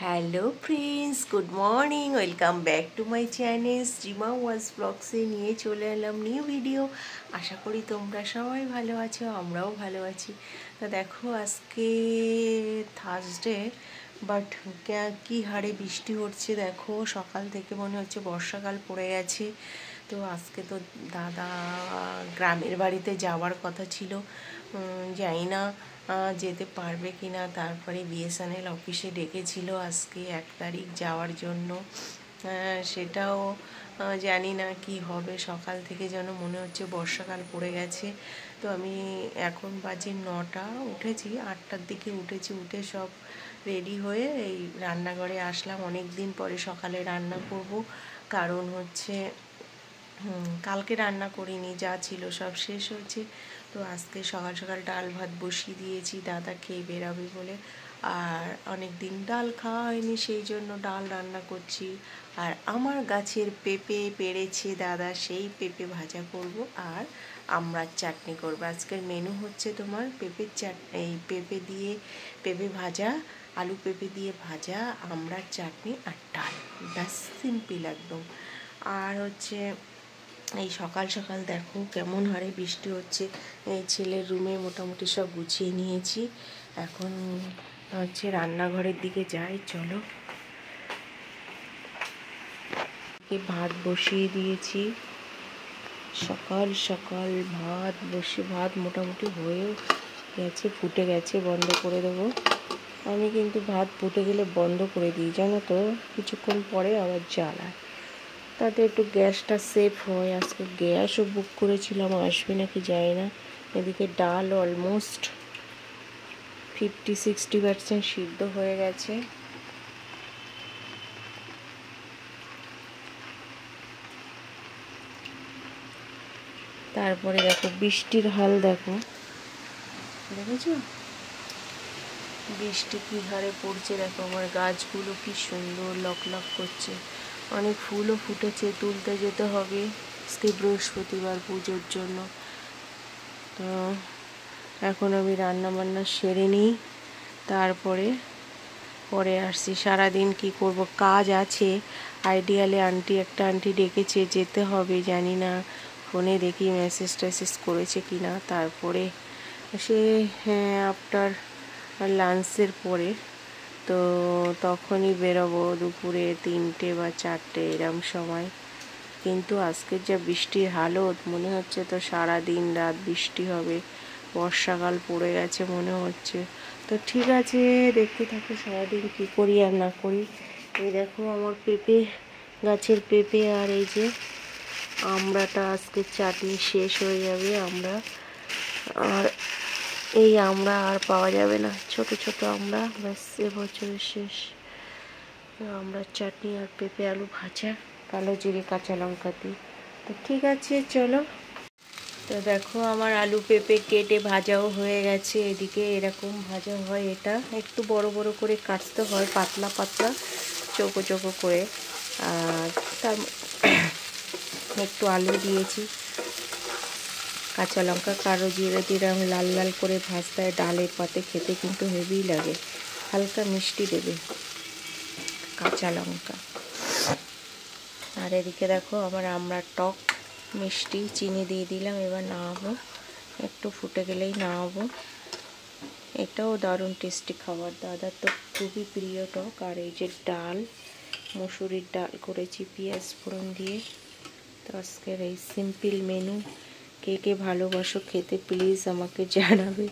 Hello friends, good morning. Welcome back to my channel Shrima ওয়াজ ব্লগসে নিয়ে চলে এলাম নিউ ভিডিও। আশা করি তোমরা সবাই ভালো আছো, আমরাও ভালো আছি। তো দেখো, আজকে থার্সডে, বাট কী হারে বৃষ্টি হচ্ছে দেখো। সকাল থেকে মনে হচ্ছে বর্ষাকাল পড়ে গেছে। তো আজকে তো দাদা গ্রামের বাড়িতে যাওয়ার কথা ছিল, জানি না যেতে পারবে কি না। তারপরে বিএসএনএল অফিসে ডেকেছিল আজকে 1 তারিখ যাওয়ার জন্য, সেটাও জানি না কি হবে। সকাল থেকে যেন মনে হচ্ছে বর্ষাকাল পড়ে গেছে। তো আমি এখন বাজে 9টা, উঠেছি 8টার দিকে উঠেছি, উঠে সব রেডি হয়ে এই রান্নাঘরে আসলাম। অনেক দিন পরে সকালে রান্না করব, কারণ হচ্ছে কালকে রান্না করিনি, যা ছিল সব শেষ হয়েছে। তো আজকে সকাল সকাল ডাল ভাত বসিয়ে দিয়েছি, দাদা খেয়ে বেরাবে বলে। আর অনেক দিন ডাল খাওয়া হয়নি, সেই জন্য ডাল রান্না করছি। আর আমার গাছের পেঁপে পেড়েছে দাদা, সেই পেঁপে ভাজা করব আর আমড়ার চাটনি করব। আজকের মেনু হচ্ছে তোমার পেঁপের এই পেঁপে দিয়ে পেঁপে ভাজা, আলু পেঁপে দিয়ে ভাজা, আমড়ার চাটনি আর ডাল। ব্যাস, সিম্পল একদম। আর হচ্ছে এই সকাল সকাল দেখো কেমন হারে বৃষ্টি হচ্ছে। এই ছেলের রুমে মোটামুটি সব গুছিয়ে নিয়েছি, এখন হচ্ছে রান্নাঘরের দিকে যাই, চলো। ভাত বসিয়ে দিয়েছি, সকাল সকাল ভাত মোটামুটি হয়ে গেছে, ফুটে গেছে, বন্ধ করে দেবো। আমি কিন্তু ভাত ফুটে গেলে বন্ধ করে দিই, জানো তো, কিছুক্ষণ পরে আবার জ্বালায়, তাতে একটু গ্যাসটা সেফ হয়। আজকে গ্যাসও বুক করেছিলাম, আসবে নাকি জানি না। এদিকে ডাল অলমোস্ট 50-60% সিদ্ধ হয়ে গেছে। তারপরে দেখো বৃষ্টির হাল, দেখো, দেখেছো বৃষ্টি কী হারে পড়ছে। দেখো আমার গাছগুলো কি সুন্দর লকলক করছে, অনেক ফুলও ফুটেছে, তুলতে যেতে হবে আজকে বৃহস্পতিবার পুজোর জন্য। তো এখন আমি রান্না বান্না সেরে নিই, তারপরে আসছি। সারাদিন কি করব, কাজ আছে। আইডিয়ালে একটা আন্টি ডেকেছে, যেতে হবে, জানি না ফোনে দেখি মেসেজ টেসেজ করেছে কি না। তারপরে সে আফটার লাঞ্চের পরে, তো তখনই বেরোবো, দুপুরে 3টে বা 4টে এরম সময়। কিন্তু আজকের যা বৃষ্টির হালত, মনে হচ্ছে তো সারাদিন রাত বৃষ্টি হবে, বর্ষাকাল পড়ে গেছে মনে হচ্ছে। তো ঠিক আছে, দেখতে থাকো সারাদিন কী করি আর না করি। এই দেখো আমার পেঁপে গাছের পেঁপে, আর এই যে আমড়াটা আজকে চাটনি শেষ হয়ে যাবে। আর এই আমড়া আর পাওয়া যাবে না, ছোট ছোট আমড়া, ব্যাস এবছরের শেষ। আমড়ার চাটনি আর পেঁপে আলু ভাজা, কালো জিরে কাঁচা লঙ্কা দিই। তো ঠিক আছে, চলো। তো দেখো আমার আলু পেঁপে কেটে ভাজাও হয়ে গেছে। এদিকে এরকম ভাজা হয়, এটা একটু বড় বড় করে কাটতে হয়, পাতলা পাতলা চৌকো চৌকো করে। আর তার একটু আলু দিয়েছি, কাঁচা লঙ্কা, কালো জিরে দিয়ে আমি লাল লাল করে ভাজতে হয়। ডালের পাতে খেতে কিন্তু হেভি লাগে। হালকা মিষ্টি দেবে, কাঁচা লঙ্কা। আর এদিকে দেখো আমার আমড়ার টক মিষ্টি, চিনি দিয়ে দিলাম। এবার নামাবো, একটু ফুটে গেলেই নামাবো। এটাও দারুণ টেস্টি খাবার, দাদার তো খুবই প্রিয় টক। আর এই যে ডাল, মসুরির ডাল করেছি পেঁয়াজ ফোড়ন দিয়ে। তো আজকের এই সিম্পল মেনু, কে কে ভালোবাসো খেতে প্লিজ আমাকে জানাবে।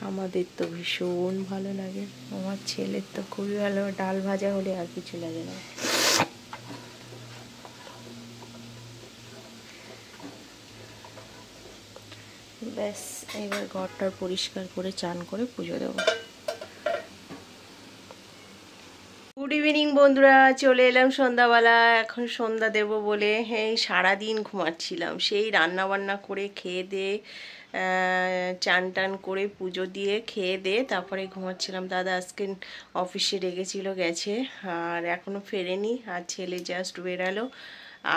আমাদের তো ভীষণ ভালো লাগে, আমার ছেলের তো খুবই ভালো। ডাল ভাজা হলে আর কিছু লাগে না। ব্যাস, এবার ঘরটা পরিষ্কার করে চান করে পুজো দেবো। গুড ইভিনিং বন্ধুরা, চলে এলাম সন্ধ্যাবেলা। এখন সন্ধ্যা দেব বলে সারাদিন ঘুমাচ্ছিলাম, সেই রান্না বান্না করে খেয়ে দিয়ে চান টান করে পুজো দিয়ে খেয়ে দিয়ে তারপরে ঘুমাচ্ছিলাম। দাদা আজকে অফিসে ডেকেছিল, গেছে, আর এখনও ফেরেনি। আর ছেলে জাস্ট বেরালো,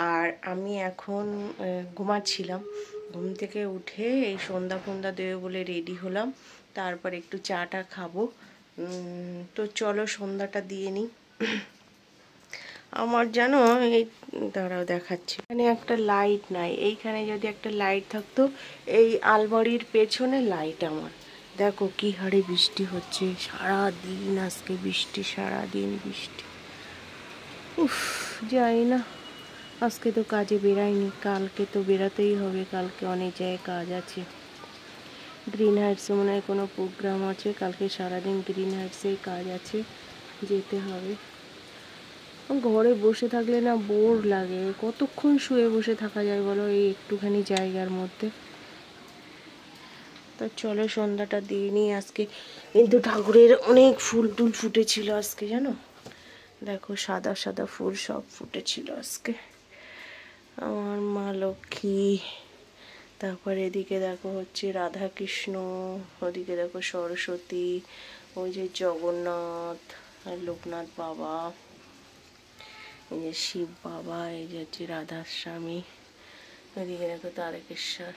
আর আমি এখন ঘুমাচ্ছিলাম। ঘুম থেকে উঠে এই সন্ধ্যা ফন্ধ্যা দেবে বলে রেডি হলাম, তারপর একটু চাটা খাবো। তো চলো সন্ধ্যাটা দিয়ে নিই। আমার জানো এই দাঁড়াও দেখাচ্ছি, এখানে একটা লাইট নাই, এইখানে যদি একটা লাইট থাকতো, এই আলমারির পেছনে লাইট আমার। দেখো কি হারে বৃষ্টি হচ্ছে, সারা দিন আজকে বৃষ্টি, সারা দিন বৃষ্টি। উফ, যাই না, আজকে তো কাজে বেরাইনি, কালকে তো বেরাতেই হবে, কালকে অনেক জায়গায় কাজ আছে। গ্রিন হাইটসে মনে হয় কোনো প্রোগ্রাম আছে, কালকে সারাদিন গ্রিন হাইটসেই কাজ আছে, যেতে হবে। ঘরে বসে থাকলে না বোর লাগে, কতক্ষণ শুয়ে বসে থাকা যায় বলো এই একটুখানি জায়গার মধ্যে। তো চলো সন্ধ্যাটা দিয়ে নিই আজকে। কিন্তু ঠাকুরের অনেক ফুল টুল ফুটেছিল আজকে, জানো, দেখো সাদা সাদা ফুল সব ফুটেছিল আজকে। আমার মা লক্ষ্মী, তারপরে এদিকে দেখো হচ্ছে রাধা কৃষ্ণ, ওদিকে দেখো সরস্বতী, ওই যে জগন্নাথ আর লোকনাথ বাবা, এই যে শিব বাবা, এই যে হচ্ছে রাধার স্বামী, ওইদিকে দেখো তারকেশ্বর।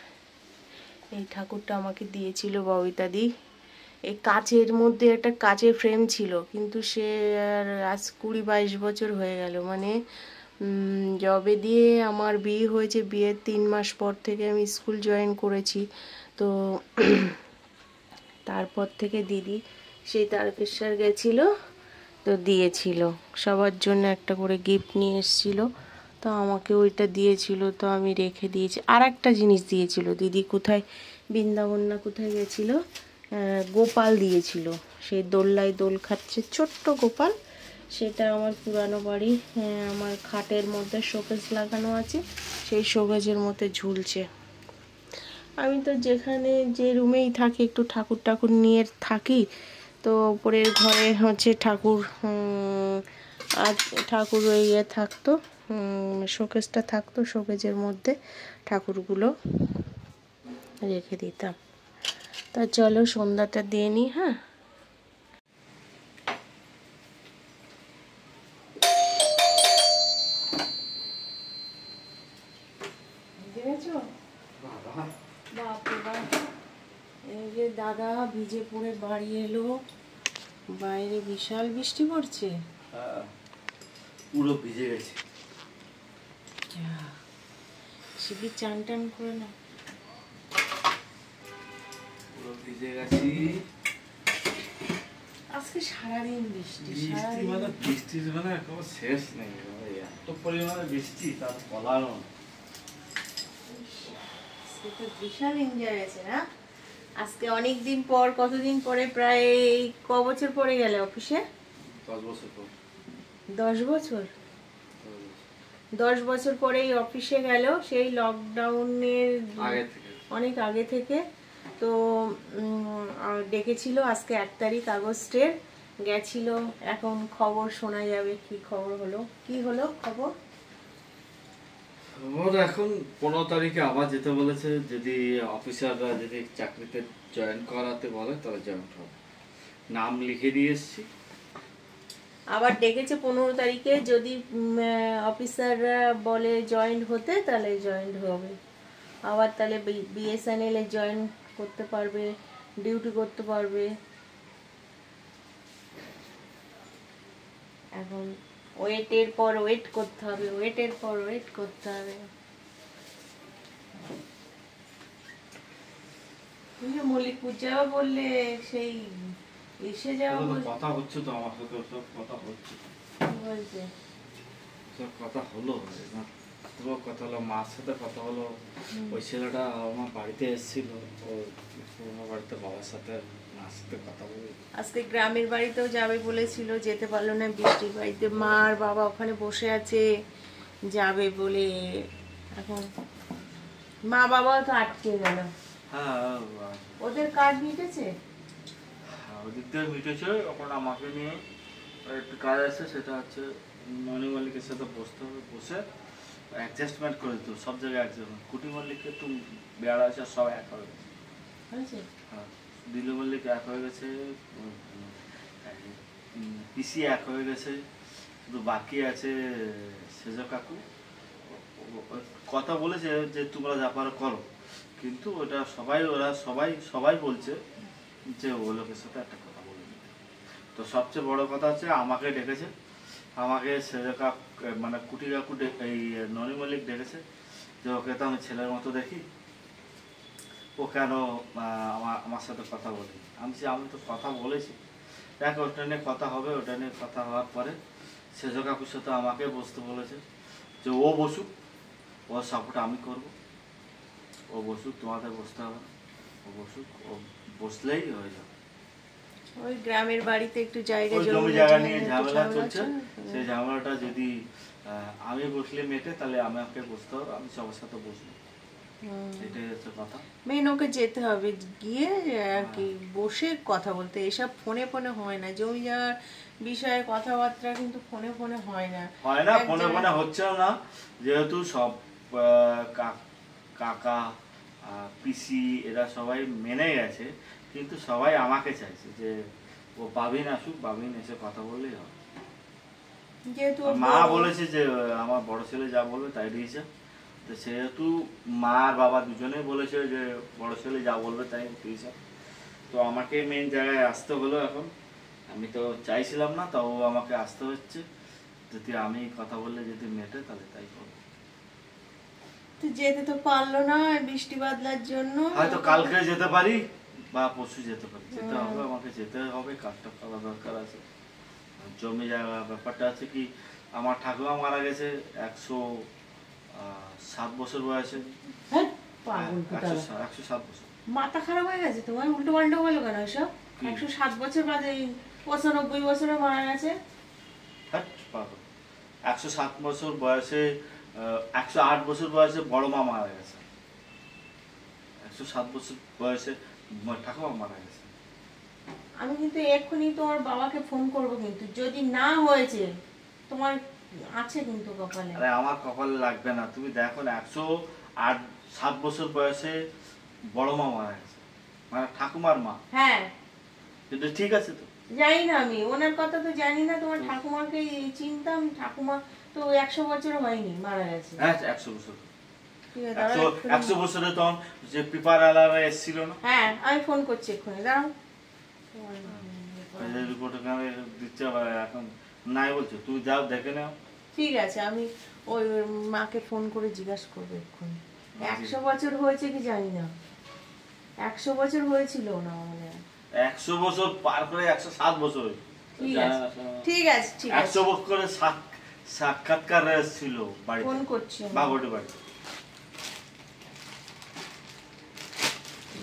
এই ঠাকুরটা আমাকে দিয়েছিল ববিতা দি। এই কাচের মধ্যে একটা কাচের ফ্রেম ছিল, কিন্তু সে আর আজ 20-22 বছর হয়ে গেল, মানে জবে দিয়ে আমার বিয়ে হয়েছে, বিয়ের 3 মাস পর থেকে আমি স্কুল জয়েন করেছি। তো তারপর থেকে দিদি সেই তারকেশ্বর গেছিল, তো দিয়েছিল সবার জন্য একটা করে গিফট নিয়ে এসেছিল, তো আমাকে ওইটা দিয়েছিল, তো আমি রেখে দিয়েছি। আর একটা জিনিস দিয়েছিল দিদি, কোথায় বৃন্দাবন না কোথায় গেছিল, গোপাল দিয়েছিল, সেই দোল্লায় দোল খাচ্ছে ছোট্ট গোপাল, সেটা আমার পুরানো বাড়ি, আমার খাটের মধ্যে শোকেস লাগানো আছে, সেই শোকেসের মধ্যে ঝুলছে। আমি তো যেখানে যে রুমেই থাকি একটু ঠাকুর ঠাকুর নিয়ে থাকি, তো উপরের ঘরে হচ্ছে ঠাকুর, আর ঠাকুর ইয়ে থাকতো, শোকেসটা থাকতো, শোকেসের মধ্যে ঠাকুরগুলো রেখে দিতাম। তা চলো সন্ধ্যাটা দিয়ে নিই। হ্যাঁ, এই যে দাদা ভিজে পড়ে বাড়ি এলো, বাইরে বিশাল বৃষ্টি পড়ছে, পুরো ভিজে গেছে। শিবি চান টান করে না, পুরো ভিজে গেছি। আজকে সারাদিন বৃষ্টি, বৃষ্টি মানে একেবারে শেষ নেই, এত পরিমাণে বৃষ্টি তার বলার না। তো বিশাল এনজয় আছে না আজকে, অনেকদিন পর, কতদিন পরে, প্রায় ক বছর পরে গেলে অফিসে? 10 বছর পর। 10 বছর? 10 বছর পরেই অফিসে গেল, সেই লকডাউনের অনেক আগে থেকে। তো ডেকেছিল আজকে 1 তারিখ আগস্টের, গেছিল, এখন খবর শোনা যাবে কি খবর হলো, কি হলো খবর। এখন 15 তারিখে আবার যেতে বলেছে, যদি অফিসাররা যদি চাকরিতে জয়েন করাতে বলে তাহলে জয়েন হবে, নাম লিখে দিয়ে এসছি। আবার ডেকেছে 15 তারিখে, যদি অফিসাররা বলে জয়েন হতে তাহলে জয়েন হবে, আবার তাহলে বিএসএনএল এ জয়েন করতে পারবে, ডিউটি করতে পারবে। এখন ওয়েটের পর ওয়েট করতে হবে, ওয়েটের পর ওয়েট করতে হবে। তুমি যে মল্লিকপুর যাওয়া বললে, সেই এসে যাওয়া কথা হচ্ছে তো আমার সাথে, সব কথা হচ্ছে, বলছে সব কথা হলো না, তোমার কথা হলো, মার সাথে কথা হলো। ওই ছেলেটা আমার বাড়িতে এসেছিল, ওর বাড়িতে বাবার সাথে মার সাথে কথা বলে আজকে গ্রামের বাড়িতেও যাবে বলেছিল, যেতে পারলো না বৃষ্টির বাড়িতে, মা আর বাবা ওখানে বসে আছে যাবে বলে। এখন মা বাবাও তো আটকে গেল। হ্যাঁ, ওদের কাজ মিটেছে, ওদিক থেকে মিটেছে। এখন আমাকে নিয়ে একটু কাজ আছে, সেটা হচ্ছে মণি মল্লিকের সাথে বসতে হবে, বসে অ্যাডজাস্টমেন্ট করে দিতে হবে, সব জায়গায় অ্যাডজাস্টমেন্ট। কুটি মল্লিককে একটু বেড়া আছে, সব এক হয়ে গেছে। হ্যাঁ, দিলু মল্লিক এক হয়ে গেছে, পিসি এক হয়ে গেছে, শুধু বাকি আছে সেজ কাকু। কথা বলেছে যে তোমরা যা পারো করো, কিন্তু ওটা ওরা সবাই বলছে যে ও লোকের সাথে একটা কথা বলে নিতে। তো সবচেয়ে বড় কথা হচ্ছে আমাকে ডেকেছে, আমাকে সেজকা মানে কুটি কাকু এই ননি মল্লিক ডেকেছে যে ওকে তো আমি ছেলের মতো দেখি, ও কেন আমার সাথে কথা বলি। আমি তো কথা বলেছি, দেখ ওটা নিয়ে কথা হবে, ওটা নিয়ে কথা হওয়ার পরে সেজ কাকুর সাথে আমাকে বসতে বলেছে যে ও বসুক, ওর সাপোর্ট আমি করব, ও বসুক, তোমাদের বসতে হবে না, ও বসুক, ও বসলেই হয়ে যাবে। ওই গ্রামের বাড়িতে একটু জায়গা জমি জায়গা নিয়ে ঝামেলা চলছে, সেই ঝামেলাটা যদি আমি বসলে মেটে তাহলে আমাকে বসতে হবে, আমি সবার সাথে বসবো, এটাই হচ্ছে কথা। মেন ওকে যেতে হবে, গিয়ে আর কি বসে কথা বলতে, এসব ফোনে ফোনে হয় না, জমি জায়গার বিষয়ে কথাবার্তা কিন্তু ফোনে ফোনে হয় না, ফোনে ফোনে হচ্ছেও না, যেহেতু সব কাকা পিসি এরা সবাই মেনে গেছে, কিন্তু সবাই আমাকে চাইছে যে ও বাবিন আসুক, বাবিন এসে কথা বললেই হবে। যেহেতু মা বলেছে যে আমার বড় ছেলে যা বলবে তাই দিয়েছে, তো সেহেতু মা আর বাবা দুজনেই বলেছে যে বড় ছেলে যা বলবে তাই দিয়েছে, তো আমাকে মেন জায়গায় আসতে হলো এখন। আমি তো চাইছিলাম না, তাও আমাকে আসতে হচ্ছে, যদি আমি কথা বললে যদি মেটে তাহলে তাই করবো। যেতে তো পারলো না বৃষ্টি বাদলার জন্য, হয়তো কালকে যেতে পারি বা পরশু যেতে পারি, যেতে হবে, আমাকে যেতে হবে, কাজটা করা দরকার আছে। জমি জায়গা ব্যাপারটা আছে কি, আমার ঠাকুমা মারা গেছে 107 বছর বয়সে। 107 বছর। মাথা খারাপ হয়ে গেছে তোমার? উল্টো পাল্টো বলো কেন এসব? 107 বছর বাদে 95 বছরে মারা গেছে। 107 বছর বয়সে 108 বছর বয়সে বড় মা মারা গেছে, 107 বছর বয়সে ঠাকুমা মারা গেছে। আমি কিন্তু এক্ষুনি তোমার বাবাকে ফোন করবো, কিন্তু যদি না হয়েছে তোমার আছে কিন্তু কপালে। আরে আমার কপালে লাগবে না, তুমি দেখো না, 107 বছর বয়সে বড় মা মারা গেছে, মানে ঠাকুমার মা। হ্যাঁ কিন্তু ঠিক আছে, তো জানি না, আমি ওনার কথা তো জানি না, তোমার ঠাকুমাকে চিনতাম, ঠাকুমা তো 100 বছর হয়নি মারা গেছে। হ্যাঁ 100 বছর, 100 বছরে তখন যে পেপার আলারা এসেছিল না। হ্যাঁ আমি ফোন করছি এক্ষুনি, দাঁড়াও। রিপোর্ট দিচ্ছে এখন নাই বলছো, তুমি যাও দেখে নাও। ঠিক আছে, আমি ওই মাকে ফোন করে জিজ্ঞাসা করবো এক্ষুনি। 100 বছর হয়েছে কি জানি না, 100 বছর হয়েছিল না মানে 100 বছর পার করে 107 বছর। ঠিক আছে ঠিক আছে ঠিক আছে, 100 বছর করে সাক্ষাৎকার ছিল বাড়িতে, ফোন করছি বাবুটি বাড়িতে।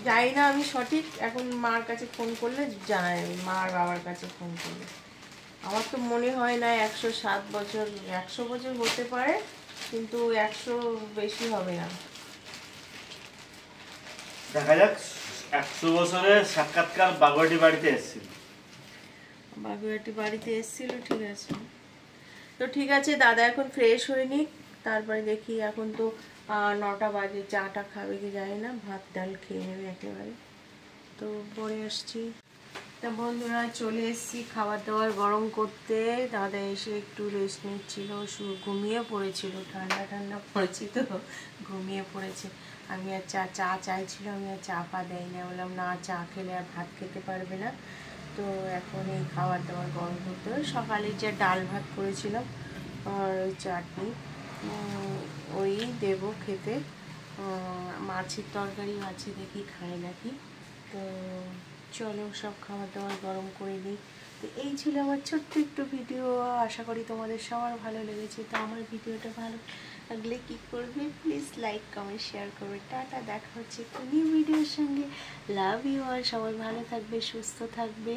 জানি না আমি সঠিক, এখন মার কাছে ফোন করলে জানাই, মা আর বাবার কাছে ফোন করলে। আমার তো মনে হয় না 107 বছর, 100 বছর হতে পারে কিন্তু 100 বেশি হবে না। দেখা যাক, 100 বছরের সাক্ষাৎকার বাগুয়াটি বাড়িতে এসেছিল, বাগুয়াটি বাড়িতে এসেছিল। ঠিক আছে, তো ঠিক আছে, দাদা এখন ফ্রেশ হয়ে নিক, তারপরে দেখি, এখন তো 9টা বাজে, চাটা খাবে কি জানি না, ভাত ডাল খেয়ে নেবে একেবারে, তো পরে আসছি। তা বন্ধুরা চলে এসেছি খাবার দাবার গরম করতে, দাদা এসে একটু রেস্ট নিচ্ছিল, ঘুমিয়ে পড়েছিল, ঠান্ডা ঠান্ডা পড়েছি তো ঘুমিয়ে পড়েছে। আমি আর চা চাইছিল, আমি আর চা পা দেয় না, বললাম না চা খেলে আর ভাত খেতে পারবে না, তো এখন এই খাবার দাবার গরম করতে হবে। সকালে যে ডাল ভাত করেছিলাম আর ওই চাটনি, ওই দেবো খেতে, মাছের তরকারি আছে, দেখি খায় নাকি, তো চলো সব খাবার দাবার গরম করে নিই। তো এই ছিল আমার ছোট্ট একটু ভিডিও, আশা করি তোমাদের সবার ভালো লেগেছে। তো আমার ভিডিওটা ভালো লাগলে কী করবে, প্লিজ লাইক কমেন্ট শেয়ার করবে। টাটা, দেখা হচ্ছে একটু নিউ ভিডিওর সঙ্গে। লাভ ইউ, আর সবাই ভালো থাকবে, সুস্থ থাকবে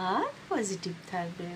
আর পজিটিভ থাকবে।